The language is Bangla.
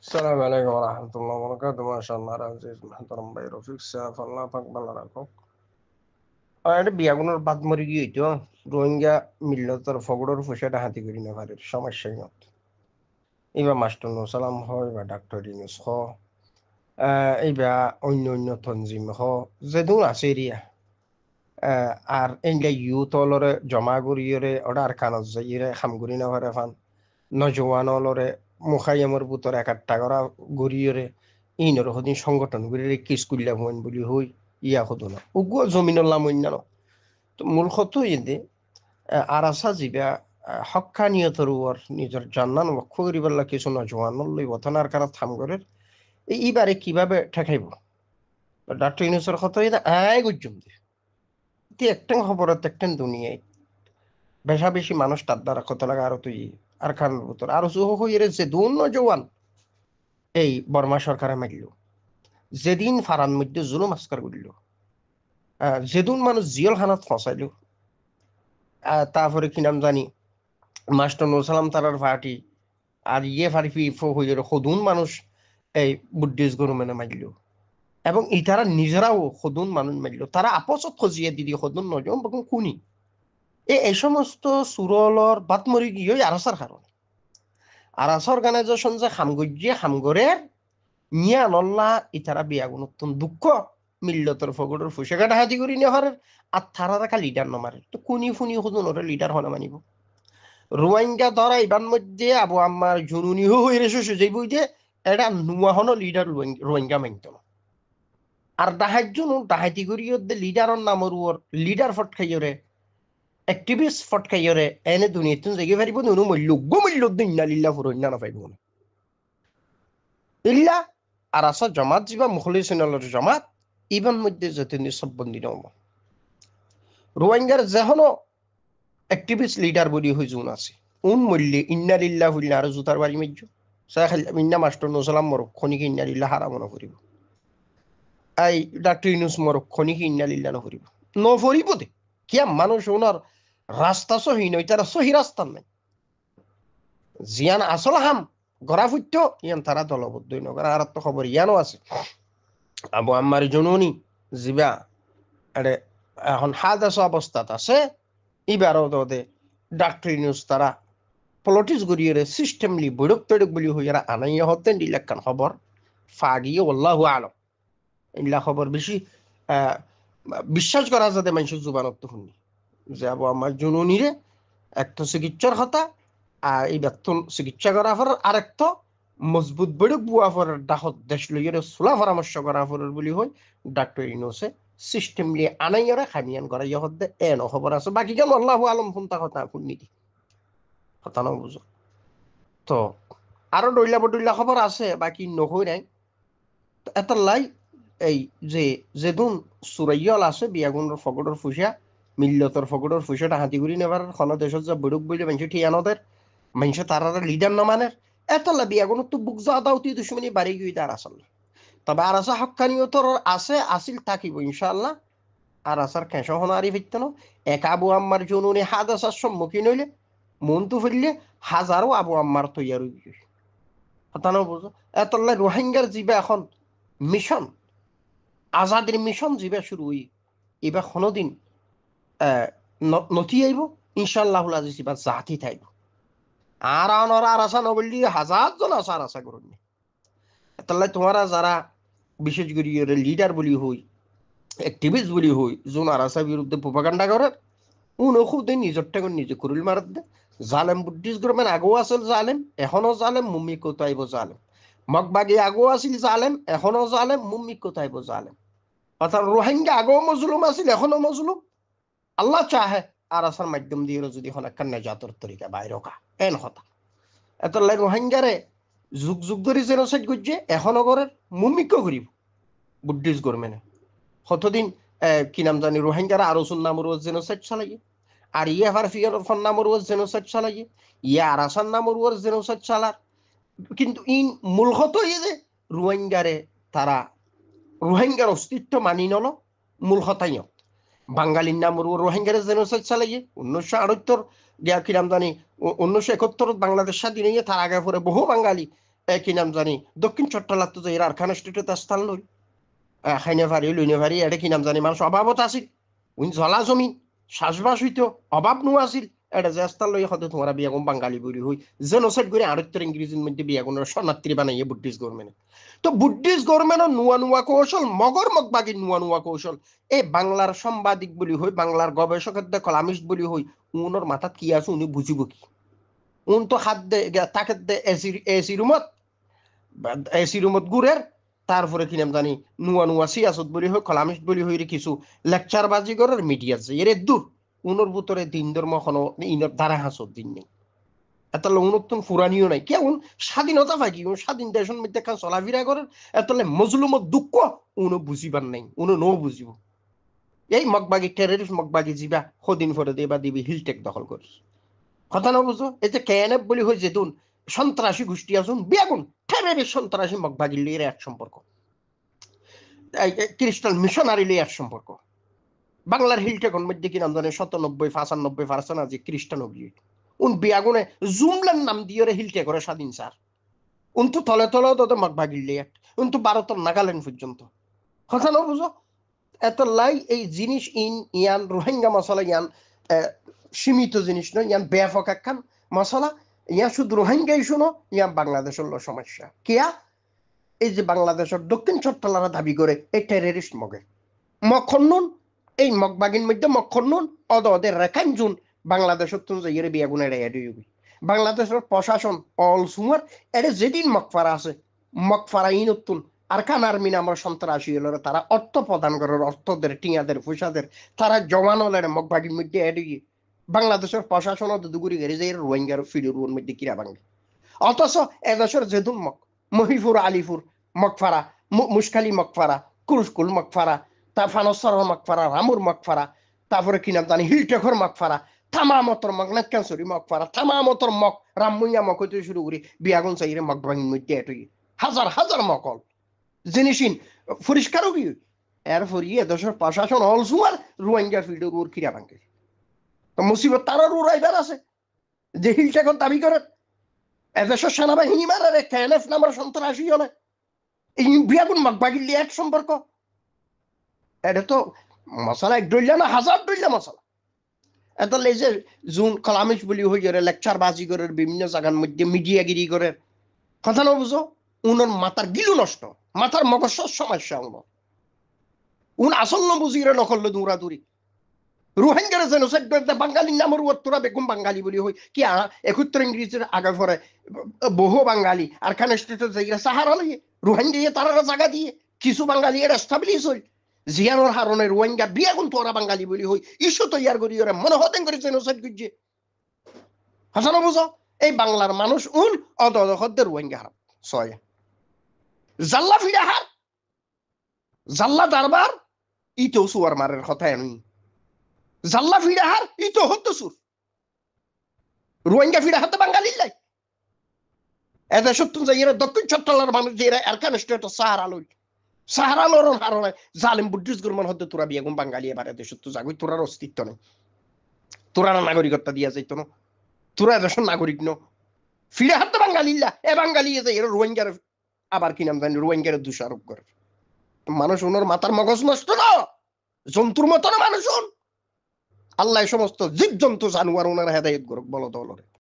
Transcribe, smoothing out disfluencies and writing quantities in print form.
السلام عليكم ورحمة الله وبركاته. ما شاء الله العزيز محترم بي رفيق ساف الله تقبل لكم. এটা বিয়াগুলোর বাদ মরে গিয়েছো রোহিঙ্গা মিল্লতর ফগড়র ফুসেটা হাতি করি না ভারের সমস্যাই মত এবার মাস্টার সালাম হয় বা ডাক্তার ইউনুস হ এইবা অন্য অন্য তঞ্জিম হ যেদুন আছে এরিয়া আর এনগা ইউথ অলরে জমা করিয়রে অর্ডার কানত যাইরে খামগুড়ি না ভারে ফান নজওয়ান অলরে মুখাইয়ামর বুতর একাট্টা করা গড়িয়রে ইনর হদিন সংগঠন গড়িয়ে কিস কুল্লা হইন বলি হই ইয়া হতো না উগু জমিনল্লাম অন্যান্য তো মূল কত ইন্দে আর আসা যিবা হক্কানিয়তর ওর নিজের জান্নান লক্ষ্য করিবার লাগে কিছু নজওয়ান লই বতনার কারা থাম করে এইবারে কিভাবে ঠেকাইব ডাক্তার ইউনুসের কথা এটা আয় গুজুম দে একটা খবরত একটা দুনিয়ায় বেশা বেশি মানুষ তার দ্বারা কত লাগা আরো তুই আর খান বুতর আরো সুহ হইরে যে দুন নজওয়ান এই বর্মা সরকারে মারল যেদিন ফারান মধ্যে জুলুম আসকার করল যেদিন মানুষ জিয়ল খানাত ফসাইল তারপরে কি নাম জানি মাস্টার সালাম তারার ফাটি আর ইয়ে ফারিফি হইল সদুন মানুষ এই বুদ্ধিস্ট গরু মেনে মারল এবং ইতারা নিজেরাও সদুন মানুষ মারল তারা আপসত খজিয়ে দিদি সদুন নজম এবং কুনি এই সমস্ত সুরলর বাতমরি গিয়ে আরাসার কারণে আরাসা অর্গানাইজেশন যে খামগজ্যে খামগরের নিয়া নল্লা ইতারা বিয়াগুন নতুন দুঃখ মিল্লতর ফগড়ের ফুসে কাটা হাতি করি নেহার আর তারা দেখা লিডার নমারে তো কুনি ফুনি হুদুন ওরে লিডার হনা মানিব রোহিঙ্গা ধরা ইবান মধ্যে আবু আম্মার জুনুনি হয়ে শেষে যাইব যে এটা নুয়া হনো লিডার রোহিঙ্গা মানত না আর ডাহাইজন ডাহাইতি করি লিডারের নামর ওর লিডার ফটকাইরে অ্যাক্টিভিস্ট ফটকাইরে এনে দুনিয়াতুন জায়গা পারিব নুনু মূল্য গো মূল্য দিন না লিল্লা ফুরইনা না পাইব না ইল্লা আর আসা জমাত যিবা মুখলিসিনলের জমাত ইবান মধ্যে যতনি সববন্দি নম রোহিঙ্গার যেহনো অ্যাক্টিভিস্ট লিডার বলি হই জুন আছে উন মূল্যে ইন্না লিল্লাহ হুল্লা আর জুতার বাড়ি মেজ্য ইন্না মাস্টার নসালাম মরক্ষণিকে ইন্না লিল্লাহ হারাম ন করিব এই ডাক্তার ইউনুস মরক্ষণিকে ইন্না লিল্লাহ ন করিব নফরিব দে কিয়া মানুষ ওনার রাস্তা সহি নই তারা সহি রাস্তা নাই জিয়ান আসল হাম গড়া ফুট্য ইয়ান তারা দলবদ্ধই নগর আর তো খবর ইয়ানো আছে আবু আম্মার জননী জিবা আরে এখন হাদাস অবস্থাত আছে এবারও দে ডাক্তার ইউনুস তারা পলিটিক্স গড়িয়ে সিস্টেমলি বৈরক তৈরক বলি হইয়ারা আনাইয়া হতেন ইলাকান খবর ফাগিয়ে আল্লাহু আলম ইল্লা খবর বেশি বিশ্বাস করা যাতে মানুষের জুবানত শুনি যে আবু আমার জননীরে একটা চিকিৎসার কথা আর এই বেতন চিকিৎসা করা ফর আর একটা মজবুত বৈরক বুয়া ফর ডাকত দেশ লইয়ের চোলা পরামর্শ করা ফরের বলি হয় ডাক্তার ইউনুসে সিস্টেমলি আনাইয়ারা খামিয়ান করা ইয়ে হতে এন খবর আছে বাকি কেন আল্লাহু আলম ফোনটা কথা শুনি দি কথা না বুঝো তো আরো ডইলা বডইলা খবর আছে বাকি নহই নাই এটা লাই এই যে যেদুন সুরাইয়াল আছে বিয়াগুনের ফগড়র ফুসা মিল্লতর ফগড়র ফুসাটা হাতি ঘুরি নেবার খন দেশত যা বড়ুক বইলে মানুষ ঠিয়ানদের মানুষ তারা লিডার নমানের এতলা বিয়াগুনের তো বুক যা দাও তুই দুশ্মনী বাড়ি গিয়ে তার আসল তবে আর আসা হক্কানিয়তর আছে আসিল থাকিব ইনশাআল্লাহ আর আসার খেস হন আরি ফিরতেন এক আবু আম্মার জনুনে হাদ আসার সম্মুখীন হইলে মন তো ফিরলে হাজারো আবু আম্মার তৈয়ার কথা না বুঝো এতলা রোহিঙ্গার জিবা এখন মিশন আজাদের মিশন যেবা শুরু হই এবার কোনোদিন নথি আইব ইনশাল্লাহ আজিজ এবার জাতি থাইব আর আনর আর আশা নবলি হাজার জন আশা আর আশা করুন তাহলে তোমারা যারা বিশেষ করে লিডার বলি হই অ্যাক্টিভিস্ট বলি হই যোন আর আশা বিরুদ্ধে প্রোপাগান্ডা করে উন খুব নিজের টাকা নিজে কুরুল মারত দে জালেম বুদ্ধিস্ট গ্রুপের আগেও আসল জালেম এখনো জালেম মুম্মি কোথাইব জালেম মগবাগি আগেও আসিল জালেম এখনো জালেম মুম্মি কোথাইব জালেম অর্থাৎ রোহিঙ্গা আগেও মজলুম আছিল এখনো মজলুম আল্লাহ চাহে আর আসার মাধ্যম দিয়ে যদি এখন একটা নেজাতর তরিকা বাইর কা এন হতা এত লাই রোহিঙ্গারে যুগ যুগ ধরে জেনোসাইড করছে এখনো করে মুমিক্য করিব বুদ্ধিস্ট গভর্নমেন্টে কতদিন কি নাম জানি রোহিঙ্গারা আরো নামর জেনোসাইড চালাইয়ে আর ইয়ে আবার ফিয়ার নামর জেনোসাইড চালাইয়ে ইয়ে আর আসার নামর জেনোসাইড চালার কিন্তু ইন মূলত ইয়ে যে রোহিঙ্গারে তারা রোহিঙ্গার অস্তিত্ব মানি নল মূল হতাইয় বাঙালির নাম রোহিঙ্গার জেনোসাইড চালাইয়ে 1978 কিরাম জানি 1971 বাংলাদেশ স্বাধীন হয়ে তার আগে পরে বহু বাঙালি কি নাম জানি দক্ষিণ চট্টলাত তো এর আরখান স্টেটে তার স্থান লই খাইনে ভারি লইনে ভারি এটা কি নাম জানি মানুষ অভাবত আছিল উইন জলা জমিন শ্বাসবাস হইতো অভাব নো আছিল এটা যে স্থান লই হতে তোমার বিয়াগুন বাঙালি বলি হই জেনোসাইড করে আরত্তর ইংরেজির মধ্যে বিয়াগুনের শরণার্থী বানাইয়ে বুদ্ধিস্ট গভর্নমেন্ট তো বুদ্ধিস্ট গভর্নমেন্টর নুয়া নুয়া কৌশল মগর মগবাগির নুয়া নুয়া কৌশল এই বাংলার সাংবাদিক বলি হই বাংলার গবেষকের কলামিস্ট বলি হই উনোর মাথাত কি আছে উনি বুঝিব কি উন তো হাত দে তাকে দে এসি রুমত এসি রুমত ঘুরের তারপরে কি নাম জানি নুয়া নুয়া সিয়াসত বলি হই কলামিস্ট বলি হই কিছু লেকচার বাজি করার মিডিয়া যে এর দূর উনোর ভিতরে দিন ধর্ম কোনো ইনর দ্বারা হাসত দিন নেই এতলে উন্নতন ফুরানিও নাই কেমন স্বাধীনতা পাই কি স্বাধীন দেশের মধ্যে কাজ চলাফেরা করেন এতলে মজলুমত দুঃখ উনো বুঝিবার নাই উনো নো বুঝিব এই মগবাগি টেররিস্ট মগবাগি যিবা সদিন ফরে দিবা দিবি হিলটেক দখল করি কথা না বুঝো এই যে কেএনএফ বলি হয়ে যেতুন সন্ত্রাসী গোষ্ঠী আসুন বেগুন টেররিস্ট সন্ত্রাসী মগবাগি লিয়ে এক সম্পর্ক খ্রিস্টান মিশনারি লিয়ে এক সম্পর্ক বাংলার হিলটেকন মধ্যে কি নাম জানে 97-95% আছে খ্রিস্টান অভিযোগ উন বিয়াগুনে জুমলার নাম দিয়ে হিলটে করে স্বাধীন স্যার উন তো তলে তলে তোদের মগবাগিলে উন তো ভারতের নাগাল্যান্ড পর্যন্ত কথা না বুঝো এত লাই এই জিনিস ইয়ান রোহিঙ্গা মশলা ইয়ান সীমিত জিনিস নয় ইয়ান ব্যাপক একখান মশলা ইয়া শুধু রোহিঙ্গাই শুনো ইয়া বাংলাদেশের সমস্যা কিয়া এই যে বাংলাদেশের দক্ষিণ চট্টলারা দাবি করে এই টেররিস্ট মগে মখন্নুন এই মগবাগির মধ্যে মখন্নুন ওদের রেখাইন জুন বাংলাদেশের তো যাইয়ে বিয়াগুনে রেয়াডি বাংলাদেশের প্রশাসন অল সুমার এটা যেদিন মকফারা আছে মকফারা ইনতুন আর কান আর্মি নামের সন্ত্রাসী হলো তারা অর্থ প্রদান করে অর্থদের টিয়াদের পয়সাদের তারা জমানো লেন মগবাগির মধ্যে এডি বাংলাদেশের প্রশাসন দুগুরি গেড়ে যে রোহিঙ্গার ফিডুর মধ্যে কিরা ভাঙে অথচ এদেশের যেদুন মহিপুর আলিপুর মকফারা মুশকালি মকফারা কুরুশকুল মকফারা তা ফানসর মকফারা রামুর মকফারা তারপরে কি নাম জানি হিলটেখর মকফারা থামামতর মক নাক্যান্সরি মকফারা থামামতর মক রামমুইয়া মক হইতে শুরু করি বিয়াগুন চাইরে মক ভাঙির মধ্যে এটুই হাজার হাজার মকল জিনিসিন পরিষ্কারও কি এর ফরিয়ে দেশের প্রশাসন অলসুয়ার রোহিঙ্গা ফিল্ডের ওর কিরা ভাঙে তো মুসিবত তারার উড়াইবার আছে যে হিলটেখর দাবি করে এদেশের সেনাবাহিনী মারারে কেএনএফ নামের সন্ত্রাসী হলে এই বিয়াগুন মগবাগির লিয়ে এক সম্পর্ক এটা তো মশলা এক ডইলা না হাজার ডইলা মশলা এটা যে জুন কলামিশ বলি হয়ে গেলে লেকচার বাজি করে বিভিন্ন জায়গার মধ্যে মিডিয়াগিরি করে কথা না বুঝো উনার মাথার গিলু নষ্ট মাথার মগজ সমস্যা উন আসল বুঝিয়ে নকল দৌড়াদৌড়ি রোহিঙ্গার জেনোসাইড বাঙালির নামের তোরা বেগম বাঙালি বলি হই কি 71 ইংরেজির আগে পরে বহু বাঙালি আর খান স্টেটে যাইরা সাহারা লইয়ে রোহিঙ্গা তারা জায়গা দিয়ে কিছু বাঙালি এর এস্টাবলিশ হই জিয়ানোর হারনের রোহিঙ্গা বিয়াগুন তোরা বাঙালি বলি হই ইস্যু তৈয়ার করি ওরা মনে হতেন করে জেনোসাইড করছে হাসানো বুঝো এই বাংলার মানুষ উন অদহদের রোহিঙ্গা হার ছয় জাল্লা ফিরে হার জাল্লা দরবার ইতো সুয়ার মারের কথা এনুই জাল্লা ফিরে হার ইতো হতো সুর রোহিঙ্গা ফিরে হাতে বাঙালি লাই এদের সত্য যে এরা দক্ষিণ চট্টলার মানুষ যে এরা এরকান স্টেট সাহারা লরণ হারণে জালিম বুদ্ধিস্ট গর্মন হতে তোরা বিয়াগুম বাঙালি এবার এদের সত্য জাগুই তোরার অস্তিত্ব নেই তোরা নাগরিকত্ব দিয়া যাইত না তোরা এদেশের নাগরিক ন ফিরে হাতে বাঙালি এ বাঙালি যে এরা রোহিঙ্গার আবার কি নাম জানি রোহিঙ্গার দোষারোপ করে মানুষ ওনার মাথার মগজ নষ্ট না জন্তুর মতো না মানুষ আল্লাহ সমস্ত জীব জন্তু জানুয়ার ওনার হেদায়ত করুক বলো দলরে